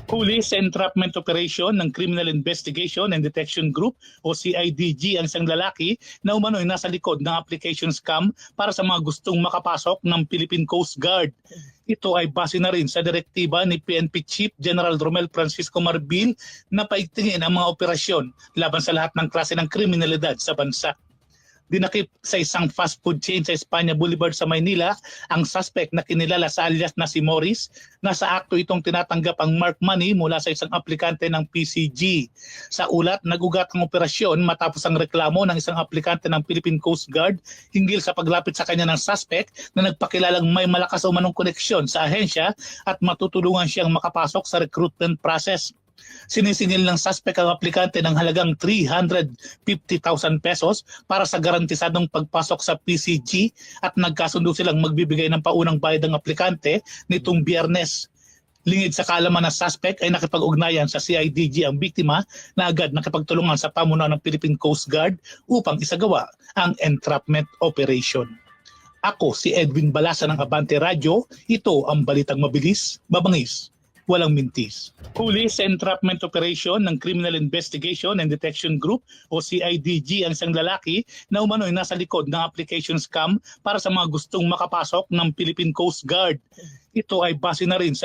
Huli sa entrapment operation ng Criminal Investigation and Detection Group o CIDG ang isang lalaki na umano'y nasa likod ng application scam para sa mga gustong makapasok ng Philippine Coast Guard. Ito ay base na rin sa direktiba ni PNP Chief General Romel Francisco Marbil na paigtingin ang mga operasyon laban sa lahat ng klase ng kriminalidad sa bansa. Dinakip sa isang fast food chain sa Espanya Boulevard sa Maynila ang suspect na kinilala sa alias na si Morris na sa akto itong tinatanggap ang mark money mula sa isang aplikante ng PCG. Sa ulat, nagugat ang operasyon matapos ang reklamo ng isang aplikante ng Philippine Coast Guard hinggil sa paglapit sa kanya ng suspect na nagpakilalang may malakas o manong koneksyon sa ahensya at matutulungan siyang makapasok sa recruitment process. Sinisingil ng suspect ang aplikante ng halagang 350,000 pesos para sa garantisadong pagpasok sa PCG at nagkasundo silang magbibigay ng paunang bayad ng aplikante nitong Biyernes. Lingid sa kaalaman ng suspect ay nakipag-ugnayan sa CIDG ang biktima na agad nakipagtulungan sa pamunuan ng Philippine Coast Guard upang isagawa ang entrapment operation. Ako si Edwin Balasa ng Abante Radio. Ito ang balitang mabilis, mabangis, walang mintis. Huli sa entrapment operation ng Criminal Investigation and Detection Group o CIDG ang isang lalaki na umano'y nasa likod ng application scam para sa mga gustong makapasok ng Philippine Coast Guard. Ito ay base na rin sa